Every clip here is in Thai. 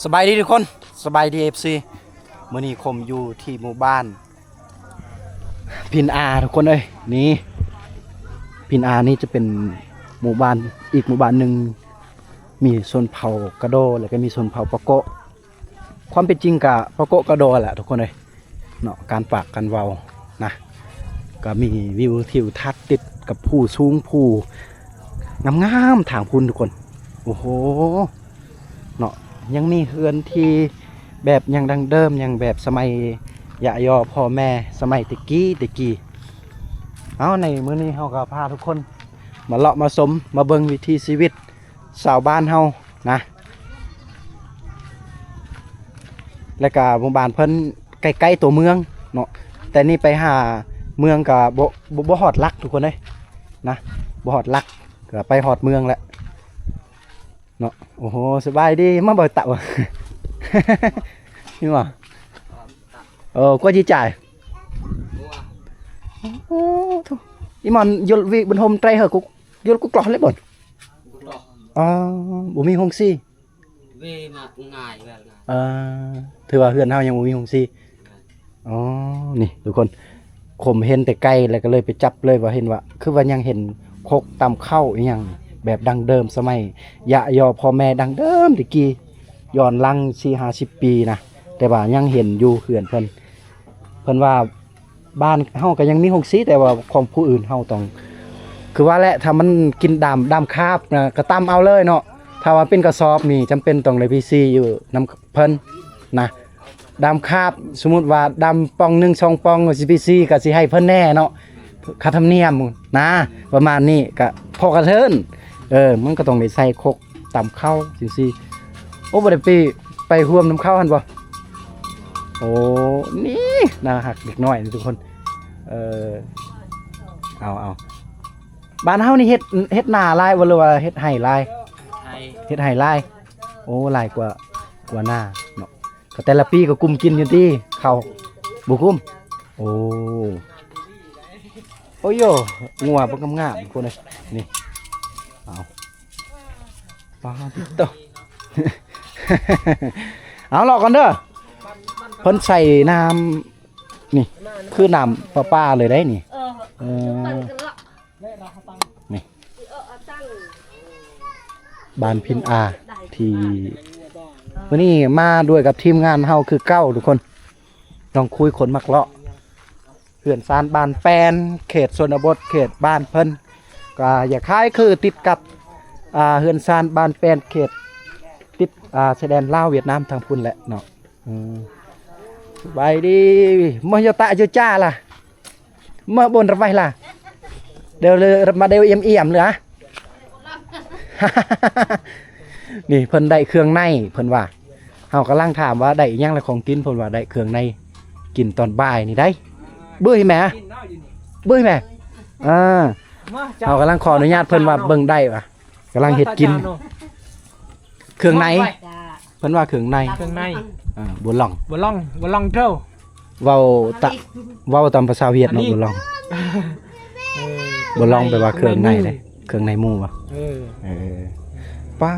สบายดีทุกคนสบายดีFCมื้อนี้ผมอยู่ที่หมู่บ้านพินอาทุกคนเอ้ยนี่พินอานี่จะเป็นหมู่บ้านอีกหมู่บ้านหนึ่งมีชนเผ่ากะโดแล้วก็มีชนเผ่าปะโกะความเป็นจริงกะปะโกะกะโดแหละทุกคนเอ้ยเนาะการปากกันเว้านะก็มีวิวทิวทัศน์ติดกับผู้สูงผู้งามๆทางพุ่นทุกคนโอ้โหเนาะยังมีเฮือนที่แบบยังดังเดิมยังแบบสมัยยะยอพ่อแม่สมัยตะกี้เอาในมื้อนี้เฮาก็พาทุกคนมาเลาะมาชมมาเบิ่งวิถีชีวิตชาวบ้านเฮานะและก็หมู่บ้านเพิ่นใกล้ๆตัวเมืองเนาะแต่นี่ไปหาเมืองก็บ่ฮอดลักทุกคนเด้นะบ่ฮอดลักก็ไปฮอดเมืองแล้วเนาะโอ้โหสบายดีมาบ่เต่า นี่ว่าcó chi chạy ý mòn vô vị bên hôm trai hở cũng vô cũng lọt lấy bẩn bố mi hông si về mà ngài thưa bà huyền haoยังบ มี hông si นี่ทุกคนผมเห็นแต่ไกลแล้วก็เลยไปจับเลยว่าเห็นว่าคือว่ายังเห็นโคกตำเข้าอีหยังแบบดังเดิมสมัยยะยอพ่อแม่ดังเดิมตะกี้ย้อนหลัง40-50 ปีนะแต่ว่ายังเห็นอยู่เขื่อนเพิ่นว่าบ้านเฮาก็ยังมีหงสีแต่ว่าของผู้อื่นเฮาต้องคือว่าแหละถ้ามันกินดำคาบนะก็ตำเอาเลยเนาะถ้าว่าเป็นกระสอบนี่จำเป็นต้องเลยพีซีอยู่นำเพิ่นนะดำคาบสมมุติว่าดำปอง1 2ปองสิพีซีก็สิให้เพิ่นแน่เนาะค่าธรรมเนียมนะประมาณนี้ก็พอกระเทินมันก็ต้องได้ใส่คกตำเข้าจังซี่โอ้บ่ได้ไปร่วมน้ำเข้าหั่นบ่โอ้นี่น่าหักเด็กน้อยทุกคนเอาบ้านเฮานี่เฮ็ดนาลายบ่หรือว่าเฮ็ดไห่ลายเฮ็ดไห่ลายโอ้ลายกว่าหน้าเนาะก็แต่ละปีก็กุมกินอยู่ที่เขาบ่กุมโอ้โยงัวบ่งามๆคนเอ้ยนี่เอาปลาโต เอาหลอกกันเด้อเพิ่นใส่น้ำนี่คือน้ำป้าเลยได้นี่นี่บ้านพินอาที่วันนี้มาด้วยกับทีมงานเฮาคือเก้าทุกคนต้องคุยคนมักเลาะเขื่อนซานบ้านแปนเขตชนบทเขตบ้านเพิ่นก็อย่าคล้ายคือติดกับเขื่อนซานบ้านแปนเขตติดชายแดนลาวเวียดนามทางพุ่นแหละเนาะสบายดีมาโยตะโยจ้าล่ะมาบนระไว้ล่ะเดี๋ยวเลยมาเดี๋ยวเอี่ยมเลยฮะ นี่เพิ่นได้เครื่องในเพิ่นว่าเฮากำลังถามว่าได้ยังละของกินเพิ่นว่าได้เครื่องในกินตอนบ่ายนี่ได้เบื่อแหมเบื่อแหมเฮากำลังขออนุญาตเพิ่นว่าเบิ่งได้ป่ะกำลังเฮ็ดกินเครื่องในเพิ่นว่าเครื่องในบัวลองเจ้าเว้าตามภาษาเวียดเนาะบัวลองแปลว่าเครื่องในเลยเครื่องในหมูป่ะป้า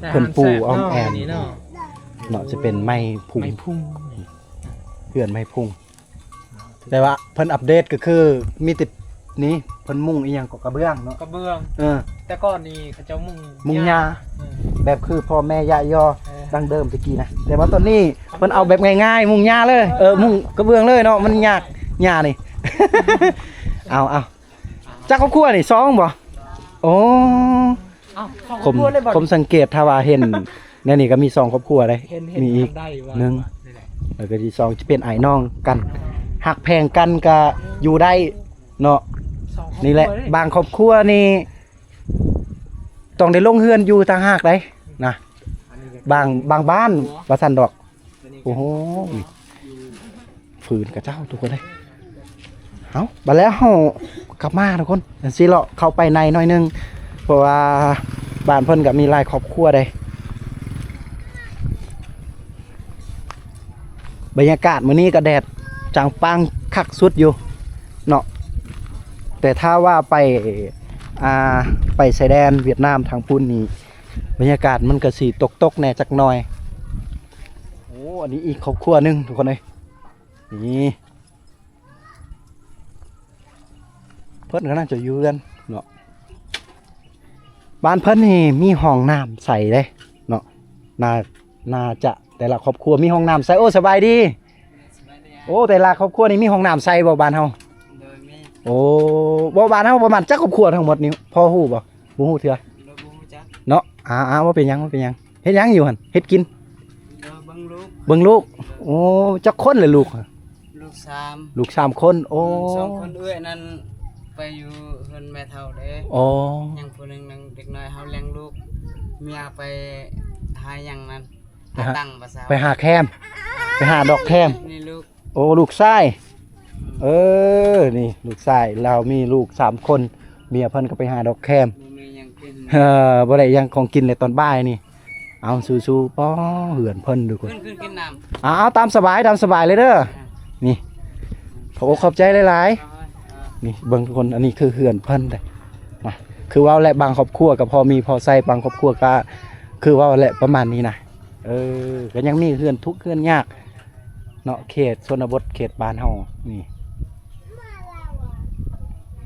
เพิ่นปูอ้อมแอมเนาะจะเป็นไม้พุ่งเพื่อนไม้พุ่งแต่ว่าเพิ่นอัปเดตก็คือมีติดนี้เพิ่นมุ่งอีหยังกระเบื้องเนาะกระเบื้องแต่ก่อนนี่เขาเจ้ามุ่งหญ้าแบบคือพ่อแม่ยะยอดังเดิมตะกี้นะแต่ว่าตอนนี้เพิ่นเอาแบบง่ายๆมุ่งหญ้าเลยมุ่งกระเบื้องเลยเนาะมันยากหญ้านี่ เอาจักครอบครัวนี่2บ่โอ้ผมสังเกตถ้าว่าเห็นในนี่ก็มี2ครอบครัวเลยมีอีก1แล้วก็ที่2จะเป็นไอ้น้องกันหักแพงกันก็อยู่ได้เนาะนี่แหละบางครอบครัวนี่ต้องได้ลงเฮือนอยู่ต่างหากได้นะบางบ้านว่าซั่นดอกโอ้โหฝืนกับเจ้าทุกคนเลยเอาบัดแล้วเฮากลับมาทุกคนสิเลาะเข้าไปในหน่อยนึงเพราะว่าบ้านเพิ่นก็มีหลายครอบครัวได้บรรยากาศมื้อนี้ก็แดดจางปางคักสุดอยู่เนาะแต่ถ้าว่าไปชายแดนเวียดนามทางพุ่นนี่บรรยากาศมันก็สิตกแน่จักหน่อย อันนี้อีกครอบครัวหนึงทุกคนเลยนี่เพิ่นก็น่าจะอยู่กันเนาะบ้านเพิ่นนี่มีห้องน้ำใส่เลยเนาะน่าจะแต่ละครอบครัวมีห้องน้ำใส่โอ้สบายดีโอ้แต่ละครอบครัวนี่มีห้องน้ำใส่บ่บ้านเฮา โดยมี โอ้บ่บ้านเฮาประมาณจักครอบครัวทั้งหมดนี่พอฮู้บ่บ่ฮู้เทื่อ โดยบ่ฮู้จัก เนาะว่าเป็นหยังเฮ็ดหยังอยู่หั่นเฮ็ดกิน โดยเบิ่งลูก เบิ่งลูกโอ้จักคนเลยลูก ลูกสาม ลูก3คนโอ้ สองคนเอื้อยนั้นไปอยู่เฮือนแม่เฒ่าเด้ โอ้ ยังผู้หนึงนั่งเด็กน้อยเฮาเลี้ยงลูกเมียไปหาหยังนั้นหาตังค์ภาษา ไปหาแคมไปหาดอกแคม นี่ลูก โอ้ลูกชายนี่ลูกชายเรามีลูก3คนเมียเพิ่นก็ไปหาดอกแคม บ่มีหยังกิน บ่ได้หยังของกินเลยตอนบ่ายนี่เอาสู้ๆป้อเหือนเพิ่นดูคน ขึ้นกินน้ำ เอาตามสบายเลยเด้อนี่ขอบอกขอบใจหลายๆนี่เบิ่งทุกคนอันนี้คือเหือนเพิ่นเลยนะคือว่าแหละบางครอบครัวก็พอมีพอใส่บางครอบครัวก็คือว่าแหละประมาณนี้นะก็ยังมีเหือนทุกข์เหือนยากเนาะเขตชนบทเขตบ้านเฮานี่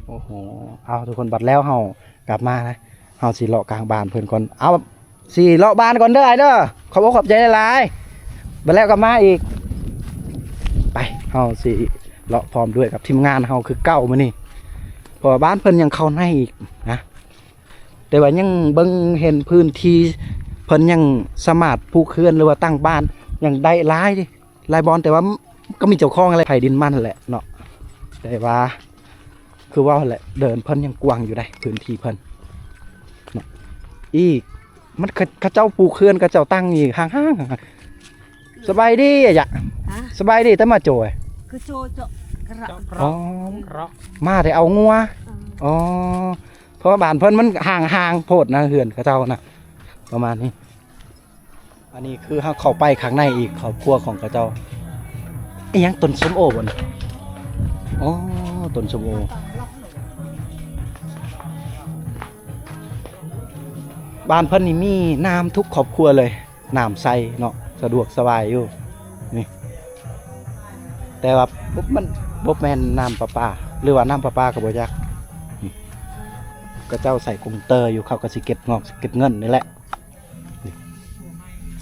โอ้โหเอาทุกคนบัดแล้วเฮากลับมานะเฮาสิเลาะกลางบ้านเพิ่นก่อนเอาสิเลาะบ้านก่อนเด้อไอ้เด้อขอบอกขอบใจหลายๆบัดแล้วกลับมาอีกไปเฮาสิเลาะพร้อมด้วยกับทีมงานเฮาคือเก้ามื้อนี้เพราะว่าบ้านเพิ่นยังเข้าในอีกนะแต่ว่ายังเบิ่งเห็นพื้นที่เพิ่นยังสามารถปลูกเรือนหรือว่าตั้งบ้านยังได้หลายบอนแต่ว่าก็มีเจ้าของอะไรไผดินมันแหละเนาะแต่ว่าคือว่าแหละเดินเพิ่นยังกว้างอยู่ได้พื้นที่เพิ่นเนาะอีกมันเขาเจ้าปลูกเรือนเขาเจ้าตั้งอีกห่างๆสบายดีอะจ้ะสบายดีแต่มาโจย คือโจโจกระ อ๋อมาแต่เอางัวอ๋อเพราะว่าบ้านเพิ่นมันห่างๆโพดนะเฮือนเขาเจ้านะประมาณนี้อันนี้คือเขาเข้าไปข้างในอีกครอบครัวของเขาเจ้าไอ้ยังต้นส้มโอบ่นอ๋อต้นส้มโอบ้านเพิ่นนี่มีน้ำทุกครอบครัวเลยน้ำใสเนาะสะดวกสบายอยู่นี่แต่ว่ามันบ่แม่นน้ำประปาหรือว่าน้ำประปาก็บ่จักก็เจ้าใส่กงเตอร์อยู่เขาก็สิเก็บงอกเก็บเงินนี่แหละ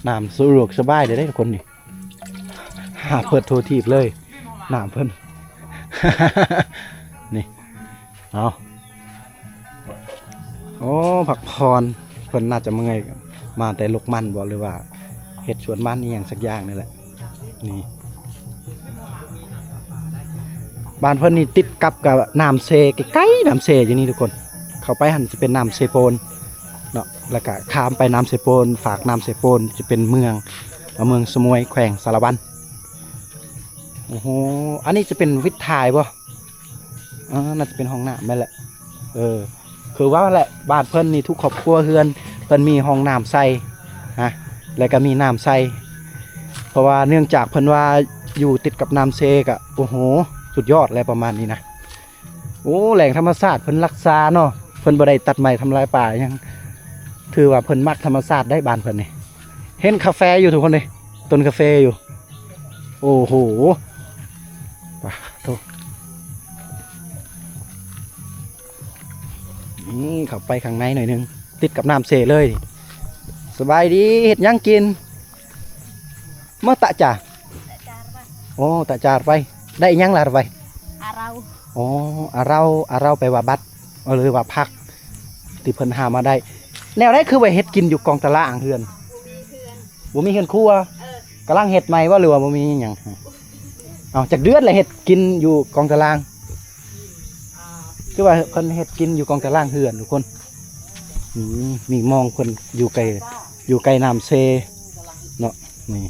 น้ำสะดวกสบายได้ทุกคนนี่หาเปิดโทรทีบเลยน้ำเพิ่น นี่เอาโอ้ผักพรเพิ่นน่าจะเมื่อยมาแต่ลูกมันบอกเลยว่าเห็ดสวนมันนี่อย่างสักอย่างนี่แหละนี่บ้านเพิ่นนี่ติดกับน้ำเซใกล้ๆน้ำเซอย่างนี้ทุกคนเข้าไปหันจะเป็นน้ำเซโปนเนาะแล้วก็ข้ามไปน้ำเซโปนฝากน้ำเซโปนจะเป็นเมืองสมวยแขวงสารวันโอ้โหอันนี้จะเป็นวิทย์ทายป่ะน่าจะเป็นห้องน้ำนั่นแหละคือว่าแหละบ้านเพิ่นนี่ทุกครอบครัวเฮือนเพิ่นมีห้องน้ำใส่ฮะแล้วก็มีน้ำใส่เพราะว่าเนื่องจากเพิ่นว่าอยู่ติดกับน้ำเซกะโอ้โหสุดยอดอะไรประมาณนี้นะโอ้แหล่งธรรมชาติเพิ่นรักษาเนาะเพิ่นบ่ได้ตัดไม้ทำลายป่ายังถือว่าเพิ่นมักธรรมชาติได้บ้านเพิ่นนี่เห็นกาแฟอยู่ทุกคนเลยต้นกาแฟอยู่โอ้โหป่ะโตนี่เข้าไปข้างในหน่อยนึงติดกับน้ำเซเลยสบายดีเห็ดยังกินเมื่อตะจ่าโอ้ตะจ่าไปได้ยังล่ะไป เรา อ๋ออาเราไปว่าบัดหรือว่าพักที่เพิ่นหามาได้แนวได้คือไว้เฮ็ดกินอยู่กองตะละอ่างเฮือนบ่มีเฮือนครัวกำลังเฮ็ดใหม่ว่าหรือว่าบ่มีหยังเอาจากเดือนเลยเฮ็ดกินอยู่กองตะลางคือว่าเพิ่นเฮ็ดกินอยู่กองตะลางเฮือนทุกคนมีมองเพิ่นอยู่ไกลน้ำเซเนาะนี่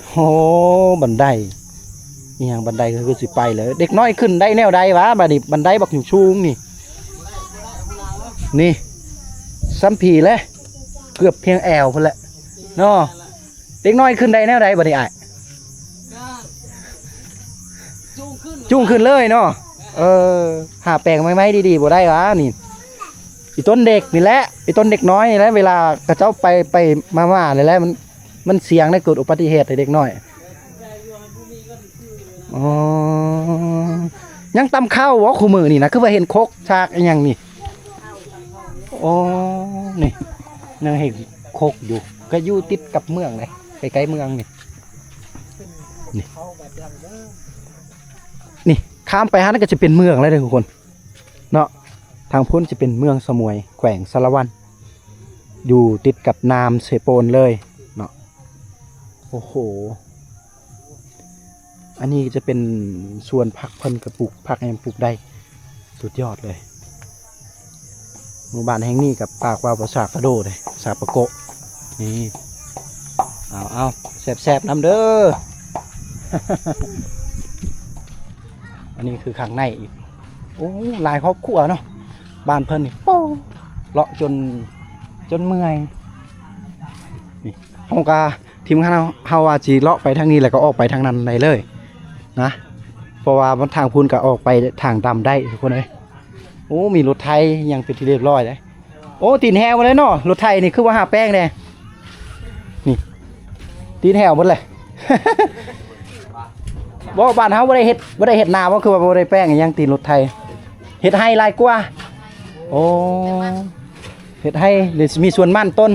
โอ้บันไดนี่ยังบันไดก็คือสิไปเลยเด็กน้อยขึ้นได้แนวใดวะบัดนี้บันไดบักอยู่ชูงนี่ซ้ำผีเลยเกือบเพียงแอวพุ่นแหละเนาะเด็กน้อยขึ้นได้แนวใดบัดนี้อ้ายจุ้งขึ้นเลยเนาะหาแปลงไม้ดีๆบ่ได้วะนี่ อีต้นเด็กนี่แหละอีต้นเด็กน้อยนี่แหละเวลากระเจ้าไปมาเลยแหละมันเสี่ยงได้เกิดอุบัติเหตุให้เด็กน้อยอ๋อยังตำข้าววะคู่มือนี่นะคือว่าเห็นคกชากอหยังนี่อ๋อนี่ยังเห็นคกอยู่ก็อยู่ติดกับเมืองเลยใกล้ๆเมืองนี่นี่ข้ามไปฮะนั่นก็จะเป็นเมืองแล้วเด้อทุกคนเนาะทางพ้นจะเป็นเมืองสมวยแขวงสารวันอยู่ติดกับน้ำเสโปนเลยเนาะโอ้โหอันนี้จะเป็นส่วนผักเพิ่นกระปุกผักแอมปลูกได้สุดยอดเลยหมู่บ้านแห่งนี้กับปากว่าภาษากระโดดเลยภาษาปะโกะนี่เอาแสบๆน้ำเด้อ อันนี้คือข้างในอีกโอ้ลายครอบครัวเนาะบ้านเพิ่นนี่โป้เลาะจนเมื่อยนี่เฮากะทีมงานเฮาว่าสิเลาะไปทางนี้แล้วก็ออกไปทางนั้นได้เลยนะเพราะว่ามันทางพุ่นก็ออกไปทางดำได้ทุกคนเอ้ยโอ้มีรถไถยังเป็นที่เรียบร้อยเลยโอ้ตีนแหวหมดเลยเนาะรถไถนี่คือว่าหาแป้งแน่นี่ตีนแหวหมดเลย บ่บ้านเฮาบ่ได้เฮ็ดนาบ่คือว่าบ่ได้แป้งอิหยังตีนรถไถเฮ็ดให้หลายกว่าโอ้เฮ็ดให้หรือมีส่วนมั่นต้น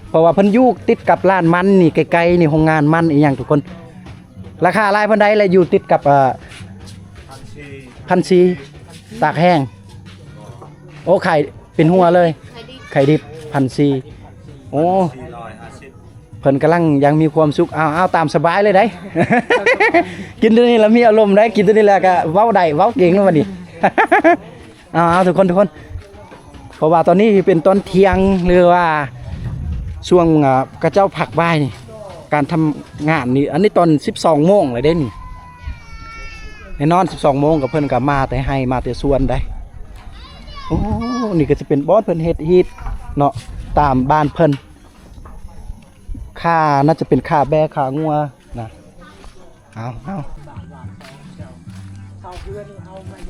เพราะว่าเพิ่นอยู่ติดกับร้านมันนี่ไกลๆนี่โรงงานมันอีหยังทุกคนราคาหลายปานใดแล้วอยู่ติดกับ1,400ตากแห้งโอ้ไข่เป็นหัวเลยไข่ดิบ1,400โอ้เพิ่นกำลังยังมีความสุขเอาตามสบายเลยได้ กินตัวนี้แล้วมีอารมณ์ได้กินตัวนี้แล้วก็เว้าได้เว้าเก่งแล้วบัดนี้ เอาทุกคนเพราะว่าตอนนี้เป็นตอนเที่ยงหรือว่าช่วงกระเจ้าผักบ่ายนี่การทำงานนี่อันนี้ตอน 12 โมงเลยเด้นี่แน่นอน 12 โมงกับเพิ่นก็มาแต่ให้มาแต่สวนได้โอ้นี่ก็จะเป็นบอสเพิ่นเฮ็ดฮีทเนาะตามบ้านเพิ่นค่าน่าจะเป็นค่าแบะค่างัวนะเอา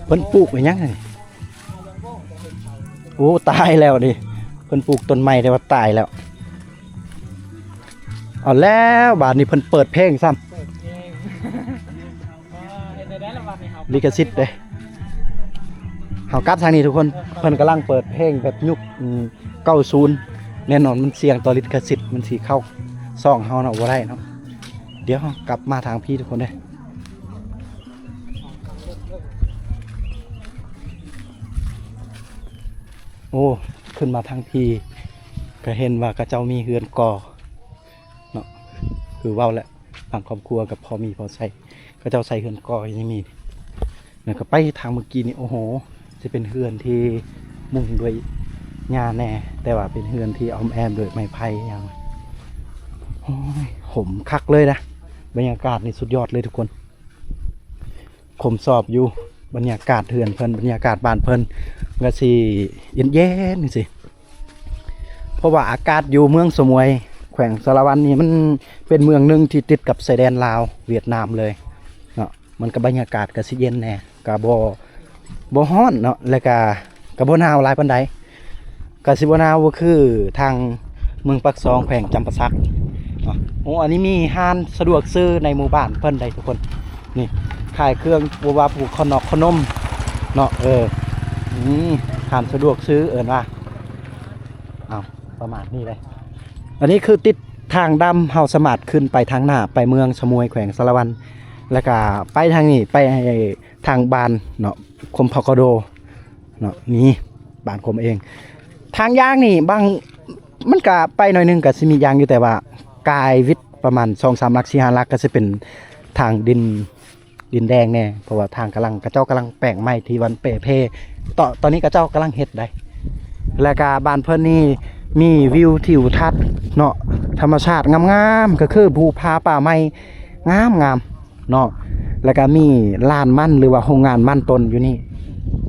เพิ่นปลูกไว้ยังไงโอ้ตายแล้วดิเพิ่นปลูกต้นไม้แต่ว่าตายแล้วเอาแล้วบาดนี้เพิ่นเปิดเพลงซ้ำลิขสิทธิ์เด้เฮากลับทางนี้ทุกคนเพิ่นกำลังเปิดเพลงแบบยุค90แน่นอนมันเสี่ยงต่อลิขสิทธิ์มันสิเข้าซ่องเฮาเนาะบ่ได้เนาะเดี๋ยวเฮากลับมาทางพี่ทุกคนเด้โอ้ขึ้นมาทางพี่ก็เห็นว่ากระเจ้ามีเฮือนก่อเนาะคือเว้าแหละฝั่งครอบครัวกับพอมีพอใช้กระเจ้าใส่เฮือนก่อยังมีแล้วก็ไปทางเมื่อกี้นี่โอ้โหจะเป็นเฮือนที่มุงด้วยหญ้าแน่แต่ว่าเป็นเฮือนที่อ้อมแอมด้วยไม้ไผ่อย่างโอ้ยหอมคักเลยนะบรรยากาศนี่สุดยอดเลยทุกคนผมสอบอยู่บรรยากาศเฮือนเพิ่นบรรยากาศบ้านเพิ่นก็สิเย็นๆนี่สิเพราะว่าอากาศอยู่เมืองสมวยแขวงสารวันนี่มันเป็นเมืองหนึ่งที่ติดกับชายแดนลาวเวียดนามเลยเนาะมันก็บรรยากาศก็สิเย็นแน่ก็บ่ร้อนเนาะแล้วก็บ่หนาวหลายปานใดก็สิบ่หนาวก็คือทางเมืองปักซองแขวงจำปาสักเนาะโอ้อันนี้มีห้านสะดวกซื้อในหมู่บ้านเพิ่นได้ทุกคนนี่ขายเครื่องบัวผูกขนมเนาะห้านสะดวกซื้อว่าประมาณนี้เลยอันนี้คือติดทางดำเฮาสามารถขึ้นไปทางหน้าไปเมืองสมวยแขวงสารวันแล้วก็ไปทางนี้ไปทางบ้านเนาะคมพกโดเนาะนี่บ้านคมเองทางยางนี่บางมันก็ไปหน่อยนึงก็สิมียางอยู่แต่ว่ากายวิทย์ประมาณ 2-3 ลัก 4-5 ลักก็จะเป็นทางดินแดงแน่เพราะว่าทางกระเจ้ากำลังแปลงไม้ที่วันเปเพตอนนี้กระเจ้ากำลังเฮ็ดได้แล้วก็บ้านเพิ่นนี่มีวิวทิวทัศน์เนาะธรรมชาติงามๆก็คือภูผาป่าไม้งามเนาะแล้วก็มีลานมันหรือว่าโรงงานมันต้นอยู่นี่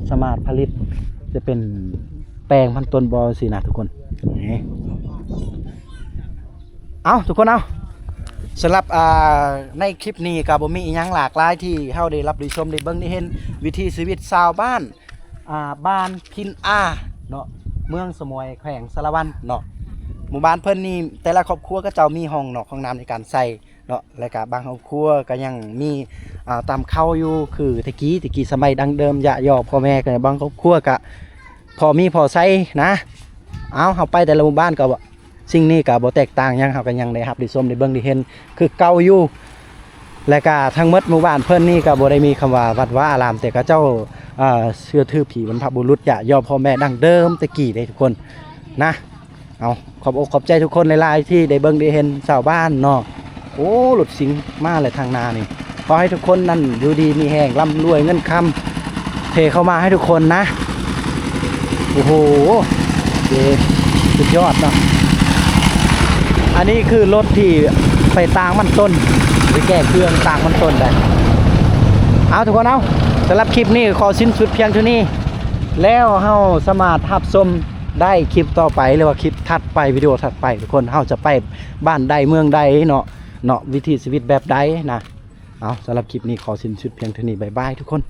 สามารถผลิตจะเป็นแปลงมันต้นบอสินะทุกคนเอาทุกคนเอาสำหรับในคลิปนี้ก็บ่มีอีหยังหลากหลายที่เฮาได้รับได้ชมได้เบิ่งได้เห็นวิถีชีวิตชาวบ้านบ้านพินอา เนาะเมืองสมวยแขวงสารวันเนาะหมู่บ้านเพิ่นนี่แต่ละครอบครัวก็เจ้ามีห้องเนาะห้องน้ำในการใส่เนาะแล้วก็บางครอบครัวก็ยังมีตามเข้าอยู่คือตะกี้สมัยดังเดิมยอพ่อแม่กันบางครอบครัวก็พอมีพอใช้นะเอาเฮาไปแต่ละหมู่บ้านก็สิ่งนี้ก็บ่แตกต่างหยังเฮาก็ยังได้รับได้ชมได้เบิ่งได้เห็นคือเก่าอยู่และก็ทั้งหมดหมู่บ้านเพิ่นนี่ก็บ่ได้มีคำว่าวัดว่าอารามแต่ก็เจ้าเชื่อถือผีบรรพบุรุษยอพ่อแม่ดังเดิมตะกี้ได้ทุกคนนะเอาขอบอกขอบใจทุกคนหลายๆที่ได้เบิ่งได้เห็นชาวบ้านเนาะโอ้หลุดสิงมาเลยทางนานี่ขอให้ทุกคนนั่นอยู่ดีมีแห้งร่ำรวยเงินคำเทเข้ามาให้ทุกคนนะโอ้โหสุดยอดเนาะอันนี้คือรถที่ไปตางมันต้นไปแก้เครื่องตางมันต้นได้เอาทุกคนเอาสำหรับคลิปนี้ขอสิ้นสุดเพียงเท่านี้แล้วเฮาสามารถรับชมได้คลิปต่อไปหรือว่าคลิปถัดไปวิดีโอถัดไปทุกคนเฮาจะไปบ้านใดเมืองใดเนาะวิถีชีวิตแบบใดนะเอาสำหรับคลิปนี้ขอสิ้นสุดเพียงเท่านี้บ๊ายบายทุกคน